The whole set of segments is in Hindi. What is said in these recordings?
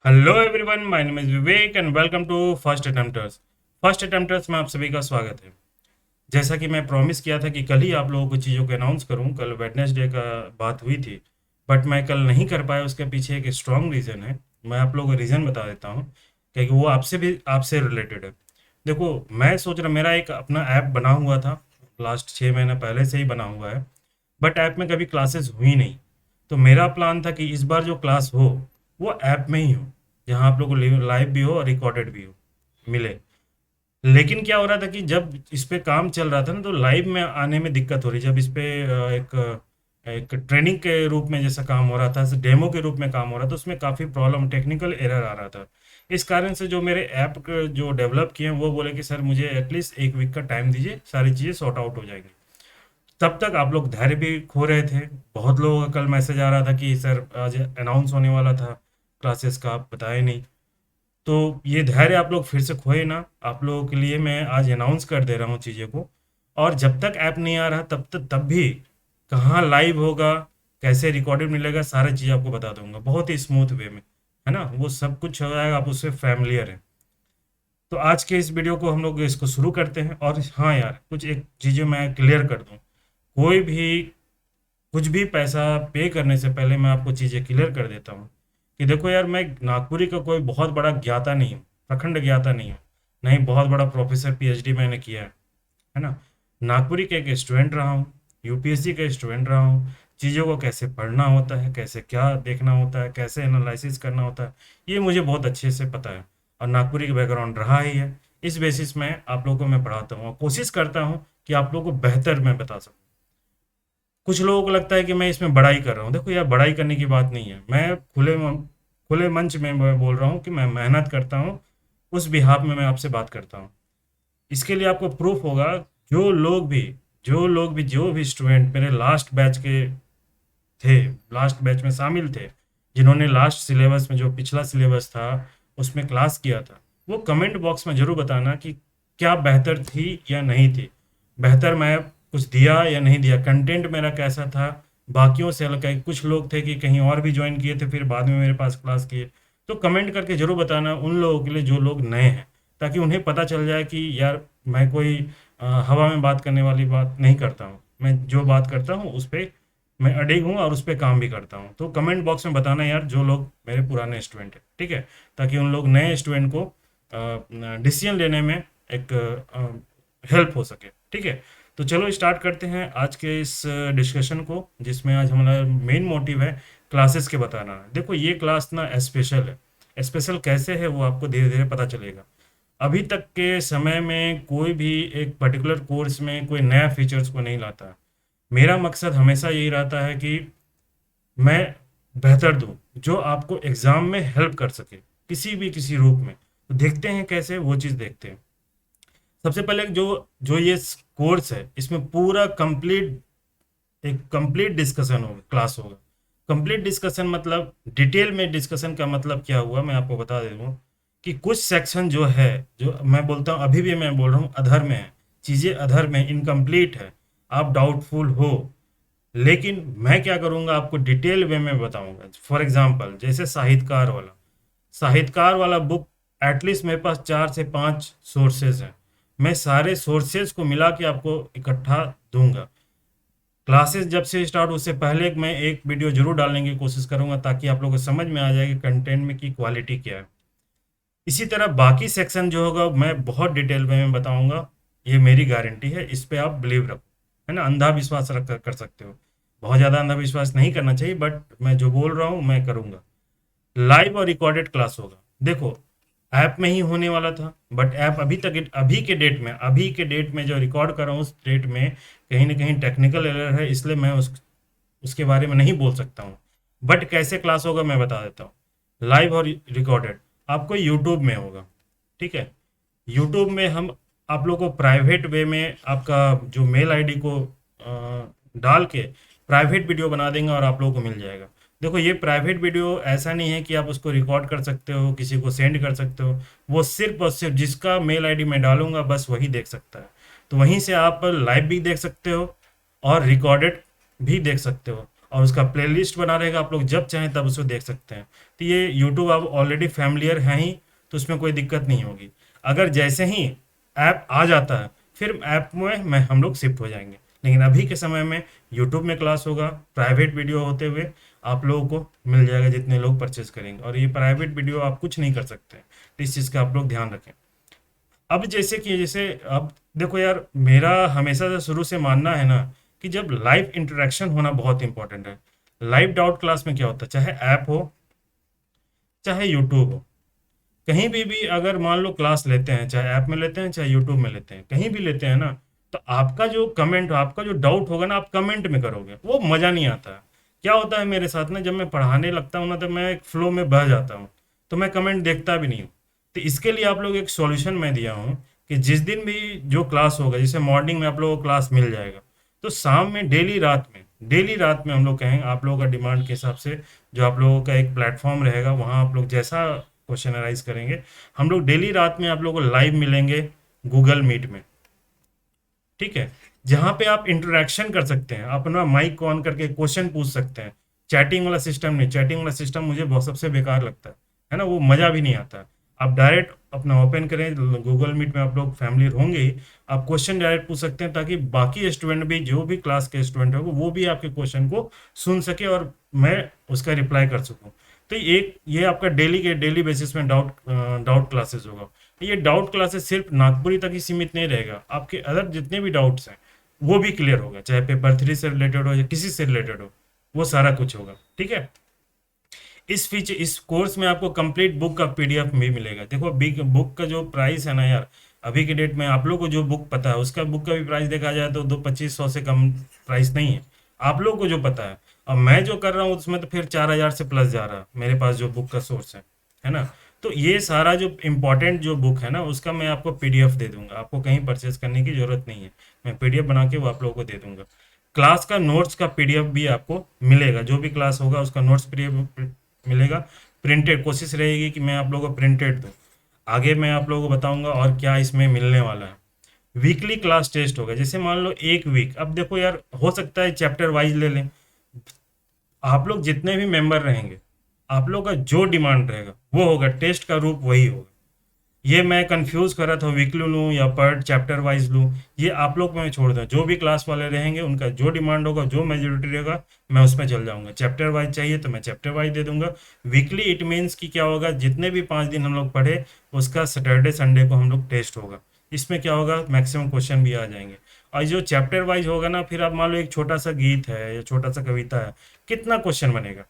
Hello everyone, my name is Vivek and welcome to first attempters. First attempters में आप सभी का स्वागत है। जैसा कि मैं प्रॉमिस किया था कि कल ही आप लोगों को चीज़ों को अनाउंस करूं, कल वेडनेसडे का बात हुई थी, बट मैं कल नहीं कर पाया। उसके पीछे एक स्ट्रॉन्ग रीज़न है। मैं आप लोगों को रीज़न बता देता हूं, क्योंकि वो आपसे रिलेटेड है। देखो, मैं सोच रहा, मेरा एक अपना ऐप बना हुआ था, लास्ट 6 महीने पहले से ही बना हुआ है, बट ऐप में कभी क्लासेस हुई नहीं। तो मेरा प्लान था कि इस बार जो क्लास हो वो ऐप में ही हो, जहाँ आप लोग को लाइव भी हो और रिकॉर्डेड भी हो, मिले। लेकिन क्या हो रहा था कि जब इस पे काम चल रहा था ना, तो लाइव में आने में दिक्कत हो रही। जब इस पे एक एक ट्रेनिंग के रूप में जैसा काम हो रहा था, डेमो के रूप में काम हो रहा था, तो उसमें काफ़ी प्रॉब्लम, टेक्निकल एरर आ रहा था। इस कारण से जो मेरे ऐप जो डेवलप किए हैं वो बोले कि सर मुझे एटलीस्ट 1 वीक का टाइम दीजिए, सारी चीज़ें सॉर्ट आउट हो जाएंगी। तब तक आप लोग धैर्य भी खो रहे थे। बहुत लोगों का कल मैसेज आ रहा था कि सर आज अनाउंस होने वाला था क्लासेस का, आप बताए नहीं। तो ये धैर्य आप लोग फिर से खोए ना। आप लोगों के लिए मैं आज अनाउंस कर दे रहा हूँ चीज़ों को। और जब तक ऐप नहीं आ रहा तब भी कहाँ लाइव होगा, कैसे रिकॉर्डेड मिलेगा, सारी चीज़ आपको बता दूंगा बहुत ही स्मूथ वे में, है ना। वो सब कुछ हो जाएगा, आप उससे फैमिलियर हैं। तो आज के इस वीडियो को हम लोग इसको शुरू करते हैं। और हाँ यार, कुछ एक चीज़ें मैं क्लियर कर दूँ। कोई भी कुछ भी पैसा पे करने से पहले मैं आपको चीज़ें क्लियर कर देता हूँ कि देखो यार, मैं नागपुरी का कोई बहुत बड़ा ज्ञाता नहीं हूँ, प्रखंड ज्ञाता नहीं हूँ, नहीं बहुत बड़ा प्रोफेसर पीएचडी मैंने किया है ना। नागपुरी का एक स्टूडेंट रहा हूँ, यूपीएससी का स्टूडेंट रहा हूँ। चीज़ों को कैसे पढ़ना होता है, कैसे क्या देखना होता है, कैसे एनालिसिस करना होता है, ये मुझे बहुत अच्छे से पता है। और नागपुरी का बैकग्राउंड रहा ही है। इस बेसिस में आप लोगों को मैं पढ़ाता हूँ और कोशिश करता हूँ कि आप लोगों को बेहतर मैं बता सकूँ। कुछ लोगों को लगता है कि मैं इसमें बड़ाई कर रहा हूँ। देखो यार, बड़ाई करने की बात नहीं है। मैं खुले मंच में मैं बोल रहा हूँ कि मैं मेहनत करता हूँ, उस बिहाफ में मैं आपसे बात करता हूँ। इसके लिए आपको प्रूफ होगा। जो भी स्टूडेंट मेरे लास्ट बैच के थे, लास्ट बैच में शामिल थे, जिन्होंने लास्ट सिलेबस में, जो पिछला सिलेबस था उसमें क्लास किया था, वो कमेंट बॉक्स में जरूर बताना कि क्या बेहतर थी या नहीं थी, बेहतर मैं कुछ दिया या नहीं दिया, कंटेंट मेरा कैसा था, बाकियों से अलग है। कुछ लोग थे कि कहीं और भी ज्वाइन किए थे, फिर बाद में मेरे पास क्लास किए। तो कमेंट करके जरूर बताना उन लोगों के लिए जो लोग नए हैं, ताकि उन्हें पता चल जाए कि यार मैं कोई हवा में बात करने वाली बात नहीं करता हूँ। मैं जो बात करता हूँ उस पर मैं अडिग हूँ और उस पर काम भी करता हूँ। तो कमेंट बॉक्स में बताना यार, जो लोग मेरे पुराने स्टूडेंट हैं, ठीक है, ताकि उन लोग नए स्टूडेंट को डिसीजन लेने में एक हेल्प हो सके, ठीक है। तो चलो स्टार्ट करते हैं आज के इस डिस्कशन को, जिसमें आज हमारा मेन मोटिव है क्लासेस के बताना। देखो ये क्लास ना स्पेशल है। स्पेशल कैसे है वो आपको धीरे धीरे पता चलेगा। अभी तक के समय में कोई भी एक पर्टिकुलर कोर्स में कोई नया फीचर्स को नहीं लाता। मेरा मकसद हमेशा यही रहता है कि मैं बेहतर दूं, जो आपको एग्जाम में हेल्प कर सके, किसी रूप में। तो देखते हैं कैसे, वो चीज़ देखते हैं। सबसे पहले जो जो ये कोर्स है, इसमें पूरा कंप्लीट डिस्कशन होगा, क्लास होगा। कंप्लीट डिस्कशन मतलब डिटेल में डिस्कशन का मतलब क्या हुआ, मैं आपको बता दे दूँ कि कुछ सेक्शन जो है, जो मैं बोलता हूँ, अभी भी मैं बोल रहा हूँ अधर में है, चीज़ें अधर में इनकम्प्लीट है, आप डाउटफुल हो। लेकिन मैं क्या करूँगा, आपको डिटेल वे में बताऊँगा। फॉर एग्जांपल जैसे साहित्यकार वाला बुक, एटलीस्ट मेरे पास 4 से 5 सोर्सेज हैं। मैं सारे सोर्सेज को मिला के आपको इकट्ठा दूंगा। क्लासेस जब से स्टार्ट, उससे पहले मैं एक वीडियो जरूर डालने की कोशिश करूंगा, ताकि आप लोगों को समझ में आ जाए कि कंटेंट में की क्वालिटी क्या है। इसी तरह बाकी सेक्शन जो होगा मैं बहुत डिटेल में बताऊंगा। ये मेरी गारंटी है, इस पे आप बिलीव रखो, है ना। अंधा विश्वास रख कर सकते हो, बहुत ज़्यादा अंधा विश्वास नहीं करना चाहिए, बट मैं जो बोल रहा हूँ मैं करूँगा। लाइव और रिकॉर्डेड क्लास होगा। देखो, ऐप में ही होने वाला था, बट ऐप अभी के डेट में जो रिकॉर्ड कर रहा हूँ, उस डेट में कहीं ना कहीं टेक्निकल एरर है, इसलिए मैं उसके बारे में नहीं बोल सकता हूँ। बट कैसे क्लास होगा मैं बता देता हूँ। लाइव और रिकॉर्डेड आपको यूट्यूब में होगा, ठीक है। यूट्यूब में हम आप लोग को प्राइवेट वे में आपका जो मेल आईडी को डाल के प्राइवेट वीडियो बना देंगे और आप लोगों को मिल जाएगा। देखो ये प्राइवेट वीडियो ऐसा नहीं है कि आप उसको रिकॉर्ड कर सकते हो, किसी को सेंड कर सकते हो। वो सिर्फ और सिर्फ जिसका मेल आईडी मैं डालूंगा बस वही देख सकता है। तो वहीं से आप लाइव भी देख सकते हो और रिकॉर्डेड भी देख सकते हो। और उसका प्लेलिस्ट बना रहेगा, आप लोग जब चाहें तब उसको देख सकते हैं। तो ये यूट्यूब आप ऑलरेडी फैमिलियर हैं ही, तो उसमें कोई दिक्कत नहीं होगी। अगर जैसे ही ऐप आ जाता है फिर ऐप में मैं हम लोग शिफ्ट हो जाएंगे, लेकिन अभी के समय में यूट्यूब में क्लास होगा, प्राइवेट वीडियो होते हुए आप लोगों को मिल जाएगा जितने लोग परचेज करेंगे, और ये प्राइवेट वीडियो आप कुछ नहीं कर सकते, तो इस चीज़ का आप लोग ध्यान रखें। अब जैसे अब देखो यार, मेरा हमेशा से शुरू से मानना है ना कि जब लाइव इंटरेक्शन होना बहुत इंपॉर्टेंट है। लाइव डाउट क्लास में क्या होता है, चाहे ऐप हो चाहे यूट्यूब हो, कहीं भी अगर मान लो क्लास लेते हैं, चाहे ऐप में लेते हैं चाहे यूट्यूब में लेते हैं, कहीं भी लेते हैं ना, तो आपका जो कमेंट, आपका जो डाउट होगा ना, आप कमेंट में करोगे, वो मज़ा नहीं आता है। क्या होता है मेरे साथ ना, जब मैं पढ़ाने लगता हूँ ना, तो मैं एक फ्लो में बह जाता हूँ, तो मैं कमेंट देखता भी नहीं हूँ। तो इसके लिए आप लोग एक सॉल्यूशन मैं दिया हूँ कि जिस दिन भी जो क्लास होगा, जैसे मॉर्निंग में आप लोगों को क्लास मिल जाएगा, तो शाम में डेली रात में हम लोग कहें, आप लोगों का डिमांड के हिसाब से जो आप लोगों का एक प्लेटफॉर्म रहेगा, वहाँ आप लोग जैसा क्वेश्चन अराइज करेंगे, हम लोग डेली रात में आप लोगों को लाइव मिलेंगे गूगल मीट में। ठीक है, जहाँ पे आप इंटरेक्शन कर सकते हैं, आप अपना माइक ऑन करके क्वेश्चन पूछ सकते हैं। चैटिंग वाला सिस्टम नहीं, चैटिंग वाला सिस्टम मुझे बहुत सबसे बेकार लगता है ना, वो मज़ा भी नहीं आता। आप डायरेक्ट अपना ओपन करें गूगल मीट में, आप लोग फैमिली होंगे ही, आप क्वेश्चन डायरेक्ट पूछ सकते हैं, ताकि बाकी स्टूडेंट भी, जो भी क्लास के स्टूडेंट होंगे, वो भी आपके क्वेश्चन को सुन सके और मैं उसका रिप्लाई कर सकूँ। तो एक ये आपका डेली बेसिस में डाउट क्लासेस होगा। ये डाउट क्लासेस सिर्फ नागपुरी तक ही सीमित नहीं रहेगा, आपके अदर जितने भी डाउट्स हैं वो भी क्लियर होगा, चाहे पेपर 3 से रिलेटेड हो या किसी से रिलेटेड हो, वो सारा कुछ होगा। ठीक है, इस कोर्स में आपको कंप्लीट बुक का पीडीएफ भी मिलेगा। देखो बिग बुक का जो प्राइस है ना यार, अभी के डेट में आप लोग को जो बुक पता है, उसका बुक का भी प्राइस देखा जाए तो 2500 से कम प्राइस नहीं है, आप लोग को जो पता है। और मैं जो कर रहा हूँ उसमें तो फिर 4000 से प्लस जा रहा है, मेरे पास जो बुक का सोर्स है ना। तो ये सारा जो इम्पोर्टेंट जो बुक है ना, उसका मैं आपको पीडीएफ दे दूंगा, आपको कहीं परचेज करने की जरूरत नहीं है, मैं पीडीएफ बना के वो आप लोगों को दे दूंगा। क्लास का नोट्स का पीडीएफ भी आपको मिलेगा, जो भी क्लास होगा उसका नोट्स पीडीएफ मिलेगा। प्रिंटेड कोशिश रहेगी कि मैं आप लोगों को प्रिंटेड दूँ। आगे मैं आप लोगों को बताऊंगा और क्या इसमें मिलने वाला है। वीकली क्लास टेस्ट होगा, जैसे मान लो एक वीक, अब देखो यार, हो सकता है चैप्टर वाइज ले लें, आप लोग जितने भी मेंबर रहेंगे, आप लोग का जो डिमांड रहेगा वो होगा, टेस्ट का रूप वही होगा। ये मैं कंफ्यूज कर रहा था वीकली लूँ या पर चैप्टर वाइज लूँ, ये आप लोग में छोड़ दूँ, जो भी क्लास वाले रहेंगे उनका जो डिमांड होगा, जो मेजोरिटी रहेगा, मैं उसमें चल जाऊंगा। चैप्टर वाइज चाहिए तो मैं चैप्टर वाइज दे दूंगा। वीकली इट मीन्स कि क्या होगा, जितने भी 5 दिन हम लोग पढ़े, उसका सैटरडे संडे को हम लोग टेस्ट होगा। इसमें क्या होगा, मैक्सिमम क्वेश्चन भी आ जाएंगे। और जो चैप्टर वाइज होगा ना, फिर आप मान लो एक छोटा सा गीत है या छोटा सा कविता है, कितना क्वेश्चन बनेगा,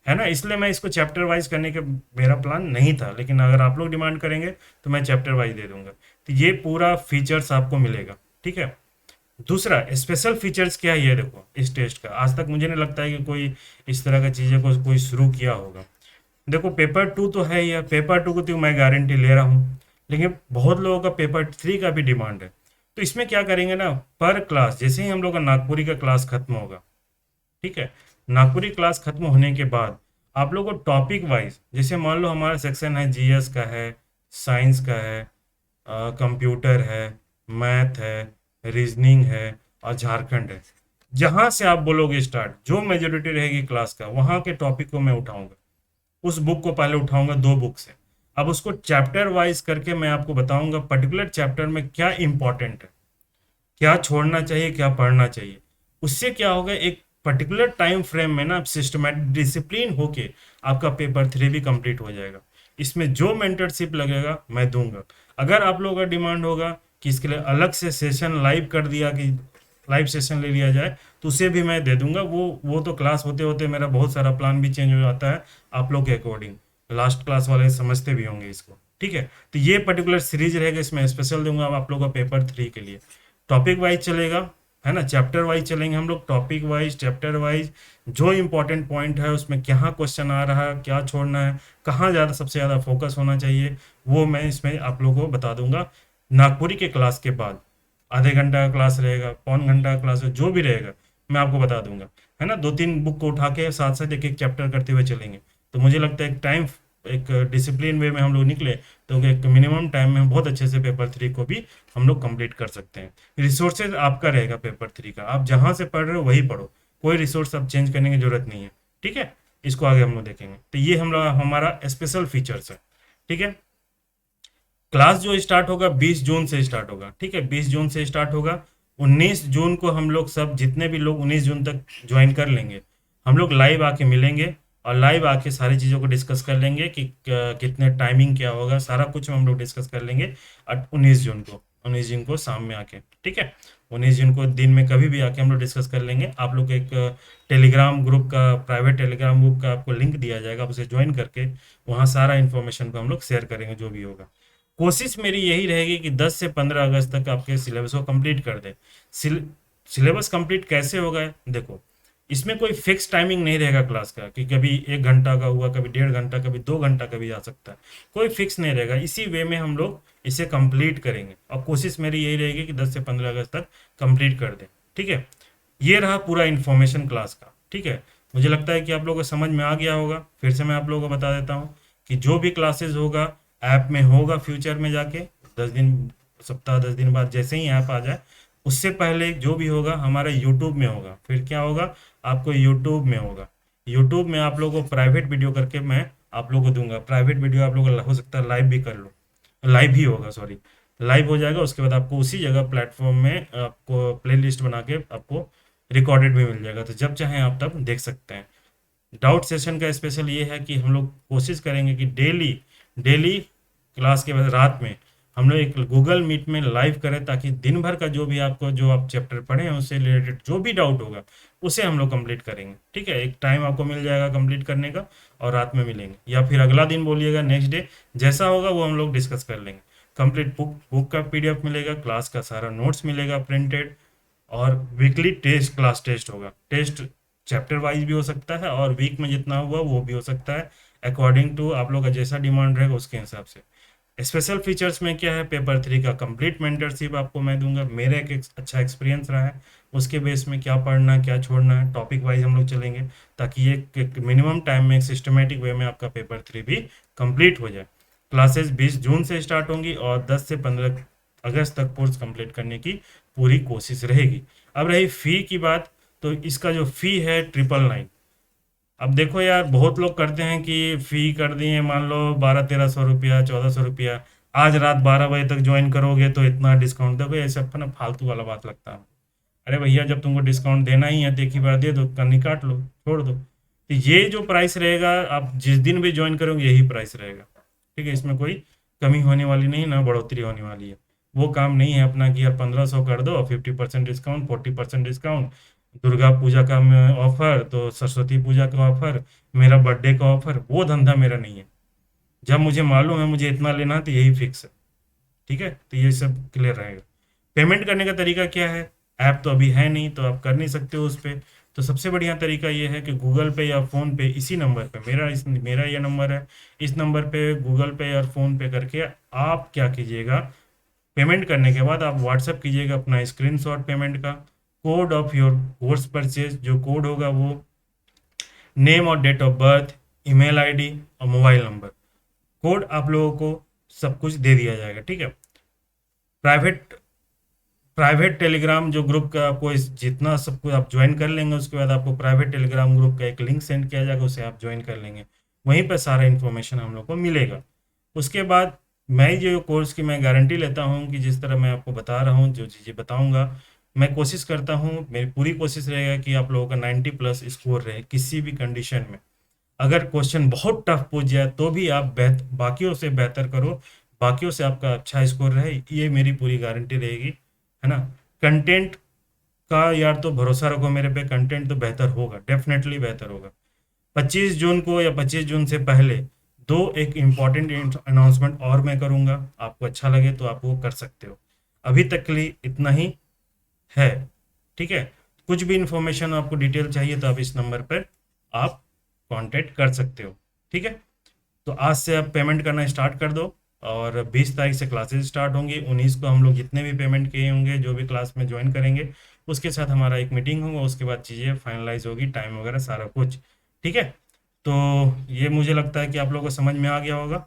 है ना। इसलिए मैं इसको चैप्टर वाइज करने के मेरा प्लान नहीं था, लेकिन अगर आप लोग डिमांड करेंगे तो मैं चैप्टर वाइज दे दूंगा। तो ये पूरा फीचर्स आपको मिलेगा। ठीक है, दूसरा स्पेशल फीचर्स क्या है, ये देखो, इस टेस्ट का आज तक मुझे नहीं लगता है कि कोई इस तरह का चीज़ें को कोई शुरू किया होगा। देखो पेपर 2 तो है, या पेपर 2 को तो मैं गारंटी ले रहा हूँ, लेकिन बहुत लोगों का पेपर 3 का भी डिमांड है। तो इसमें क्या करेंगे ना, पर क्लास जैसे ही हम लोग का नागपुरी का क्लास खत्म होगा, ठीक है, नागपुरी क्लास खत्म होने के बाद आप लोग को टॉपिक वाइज, जैसे मान लो हमारा सेक्शन है जीएस का है, साइंस का है, कंप्यूटर है, मैथ है, रीजनिंग है और झारखंड है, जहाँ से आप बोलोगे स्टार्ट, जो मेजोरिटी रहेगी क्लास का, वहाँ के टॉपिक को मैं उठाऊंगा। उस बुक को पहले उठाऊंगा 2 बुक से, अब उसको चैप्टर वाइज करके मैं आपको बताऊंगा पर्टिकुलर चैप्टर में क्या इंपॉर्टेंट है, क्या छोड़ना चाहिए, क्या पढ़ना चाहिए। उससे क्या होगा, एक पर्टिकुलर टाइम फ्रेम में ना सिस्टमैटिक डिसिप्लिन होके आपका पेपर 3 भी कंप्लीट हो जाएगा। इसमें जो मेंटरशिप लगेगा मैं दूंगा। अगर आप लोगों का डिमांड होगा कि इसके लिए अलग से सेशन लाइव कर दिया, कि लाइव सेशन ले लिया जाए, तो उसे भी मैं दे दूंगा। वो तो क्लास होते होते मेरा बहुत सारा प्लान भी चेंज हो जाता है आप लोग के अकॉर्डिंग, लास्ट क्लास वाले समझते भी होंगे इसको। ठीक है, तो ये पर्टिकुलर सीरीज रहेगा, इसमें स्पेशल दूंगा आप लोगों का पेपर 3 के लिए। टॉपिक वाइज चलेगा, है ना, चैप्टर वाइज चलेंगे हम लोग, टॉपिक वाइज, चैप्टर वाइज, जो इंपॉर्टेंट पॉइंट है उसमें क्या क्वेश्चन आ रहा है, क्या छोड़ना है, कहाँ ज़्यादा सबसे ज़्यादा फोकस होना चाहिए, वो मैं इसमें आप लोगों को बता दूंगा। नागपुरी के क्लास के बाद आधे घंटा का क्लास रहेगा, पौन घंटा का क्लास, जो भी रहेगा मैं आपको बता दूंगा, है ना। 2-3 बुक को उठा के साथ साथ एक एक चैप्टर करते हुए चलेंगे, तो मुझे लगता है एक डिसिप्लिन वे में हम लोग निकले तो एक मिनिमम टाइम में बहुत अच्छे से पेपर 3 को भी हम लोग कंप्लीट कर सकते हैं। रिसोर्सेज आपका रहेगा पेपर 3 का, आप जहाँ से पढ़ रहे हो वही पढ़ो, कोई रिसोर्स अब चेंज करने की जरूरत नहीं है। ठीक है, इसको आगे हम लोग देखेंगे। तो ये हम लोग हमारा स्पेशल फीचर्स है। ठीक है, क्लास जो स्टार्ट होगा 20 जून से स्टार्ट होगा। ठीक है, 20 जून से स्टार्ट होगा। 19 जून को हम लोग सब जितने भी लोग 19 जून तक ज्वाइन कर लेंगे, हम लोग लाइव आके मिलेंगे और लाइव आके सारी चीज़ों को डिस्कस कर लेंगे कि कितने टाइमिंग क्या होगा, सारा कुछ हम लोग डिस्कस कर लेंगे 19 जून को, 19 जून को शाम में आके। ठीक है, 19 जून को दिन में कभी भी आके हम लोग डिस्कस कर लेंगे। आप लोग एक टेलीग्राम ग्रुप का, प्राइवेट टेलीग्राम ग्रुप का आपको लिंक दिया जाएगा, आप उसे ज्वाइन करके वहाँ सारा इन्फॉर्मेशन को हम लोग शेयर करेंगे जो भी होगा। कोशिश मेरी यही रहेगी कि 10 से 15 अगस्त तक आपके सिलेबस को कंप्लीट कर दे। सिलेबस कंप्लीट कैसे होगा, देखो इसमें कोई फिक्स टाइमिंग नहीं रहेगा क्लास का कि कभी 1 घंटा का हुआ, कभी 1.5 घंटा, कभी 2 घंटा, कभी आ सकता है। कोई फिक्स नहीं रहेगा, इसी वे में हम लोग इसे कंप्लीट करेंगे और कोशिश मेरी यही रहेगी कि 10 से 15 अगस्त तक कंप्लीट कर दे। ठीक है, ये रहा पूरा इन्फॉर्मेशन क्लास का। ठीक है, मुझे लगता है कि आप लोगों को समझ में आ गया होगा। फिर से मैं आप लोगों को बता देता हूँ कि जो भी क्लासेस होगा ऐप में होगा, फ्यूचर में जाके 10 दिन, सप्ताह 10 दिन बाद जैसे ही ऐप आ जाए, उससे पहले जो भी होगा हमारा यूट्यूब में होगा। फिर क्या होगा, आपको यूट्यूब में होगा। यूट्यूब में आप लोगों को प्राइवेट वीडियो करके मैं आप लोगों को दूंगा। प्राइवेट वीडियो आप लोगों को हो सकता है लाइव भी कर लो, लाइव ही होगा, सॉरी, लाइव हो जाएगा। उसके बाद आपको उसी जगह प्लेटफॉर्म में आपको प्ले लिस्ट बना के आपको रिकॉर्डेड भी मिल जाएगा, तो जब चाहें आप तब देख सकते हैं। डाउट सेशन का स्पेशल ये है कि हम लोग कोशिश करेंगे कि डेली डेली क्लास के बाद रात में हम लोग एक गूगल मीट में लाइव करें, ताकि दिन भर का जो भी आपको, जो आप चैप्टर पढ़े हैं उससे रिलेटेड जो भी डाउट होगा उसे हम लोग कंप्लीट करेंगे। ठीक है, एक टाइम आपको मिल जाएगा कंप्लीट करने का और रात में मिलेंगे, या फिर अगला दिन बोलिएगा, नेक्स्ट डे जैसा होगा वो हम लोग डिस्कस कर लेंगे। कंप्लीट बुक का पीडीएफ मिलेगा, क्लास का सारा नोट्स मिलेगा प्रिंटेड, और वीकली टेस्ट, क्लास टेस्ट होगा। टेस्ट चैप्टर वाइज भी हो सकता है और वीक में जितना हुआ वो भी हो सकता है, अकॉर्डिंग टू आप लोग का जैसा डिमांड रहेगा उसके हिसाब से। स्पेशल फीचर्स में क्या है, पेपर 3 का कंप्लीट मेंटरशिप आपको मैं दूंगा। मेरा एक अच्छा एक्सपीरियंस रहा है, उसके बेस में क्या पढ़ना है क्या छोड़ना है, टॉपिक वाइज हम लोग चलेंगे, ताकि एक मिनिमम टाइम में, एक सिस्टमेटिक वे में आपका पेपर 3 भी कंप्लीट हो जाए। क्लासेस 20 जून से स्टार्ट होंगी और 10 से 15 अगस्त तक कोर्स कंप्लीट करने की पूरी कोशिश रहेगी। अब रही फ़ी की बात, तो इसका जो फ़ी है 999। अब देखो यार, बहुत लोग करते हैं कि फ़ी कर दिए, मान लो 1200-1300 रुपया, 1400 रुपया, आज रात 12 बजे तक ज्वाइन करोगे तो इतना डिस्काउंट। देखो ये सब ना फालतू वाला बात लगता है। अरे भैया, जब तुमको डिस्काउंट देना ही है तो एक ही बार दे दो, कन्नी काट लो, छोड़ दो। तो ये जो प्राइस रहेगा, आप जिस दिन भी ज्वाइन करोगे यही प्राइस रहेगा। ठीक है, इसमें कोई कमी होने वाली नहीं, ना बढ़ोतरी होने वाली है। वो काम नहीं है अपना कि यार 1500 कर दो, 50% डिस्काउंट, 40% डिस्काउंट, दुर्गा पूजा का ऑफर, तो सरस्वती पूजा का ऑफर, मेरा बर्थडे का ऑफर, वो धंधा मेरा नहीं है। जब मुझे मालूम है मुझे इतना लेना है तो यही फिक्स है। ठीक है, तो ये सब क्लियर रहेगा। पेमेंट करने का तरीका क्या है, ऐप तो अभी है नहीं तो आप कर नहीं सकते हो उस पर। तो सबसे बढ़िया तरीका ये है कि गूगल पे या फ़ोन पे, इसी नंबर पे, मेरा ये नंबर है, इस नंबर पे गूगल पे या फ़ोन पे करके आप क्या कीजिएगा, पेमेंट करने के बाद आप व्हाट्सएप कीजिएगा अपना स्क्रीनशॉट पेमेंट का, code of your course purchase, जो कोड होगा वो नेम और date of birth, email ID और मोबाइल नंबर, कोड आप लोगों को सब कुछ दे दिया जाएगा। ठीक है, प्राइवेट प्राइवेट टेलीग्राम जो ग्रुप का आपको जितना सब कुछ आप ज्वाइन कर लेंगे, उसके बाद आपको प्राइवेट टेलीग्राम ग्रुप का एक लिंक सेंड किया जाएगा, उसे आप ज्वाइन कर लेंगे, वहीं पर सारा इन्फॉर्मेशन हम लोग को मिलेगा। उसके बाद मैं जो कोर्स की मैं गारंटी लेता हूँ कि जिस तरह मैं आपको बता रहा हूँ, जो चीज़ें बताऊँगा, मैं कोशिश करता हूँ, मेरी पूरी कोशिश रहेगा कि आप लोगों का 90+ स्कोर रहे किसी भी कंडीशन में। अगर क्वेश्चन बहुत टफ पूछ जाए तो भी आप बाकियों से बेहतर करो, बाकियों से आपका अच्छा स्कोर रहे, ये मेरी पूरी गारंटी रहेगी, है ना। कंटेंट का यार तो भरोसा रखो मेरे पे, कंटेंट तो बेहतर होगा, डेफिनेटली बेहतर होगा। 25 जून को या 25 जून से पहले दो एक इम्पॉर्टेंट अनाउंसमेंट और मैं करूँगा, आपको अच्छा लगे तो आप वो कर सकते हो। अभी तक के लिए इतना ही है। ठीक है, कुछ भी इंफॉर्मेशन आपको डिटेल चाहिए तो आप इस नंबर पर आप कांटेक्ट कर सकते हो। ठीक है, तो आज से आप पेमेंट करना स्टार्ट कर दो, और 20 तारीख से क्लासेस स्टार्ट होंगी। 19 को हम लोग जितने भी पेमेंट किए होंगे, जो भी क्लास में ज्वाइन करेंगे, उसके साथ हमारा एक मीटिंग होगा, उसके बाद चीज़ें फाइनलाइज होगी, टाइम वगैरह सारा कुछ। ठीक है, तो ये मुझे लगता है कि आप लोगों को समझ में आ गया होगा।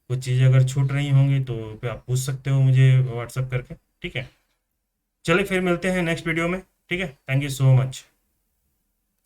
कुछ चीज़ें अगर छूट रही होंगी तो फिर आप पूछ सकते हो मुझे व्हाट्सअप करके। ठीक है, चलिए फिर मिलते हैं नेक्स्ट वीडियो में। ठीक है, थैंक यू सो मच।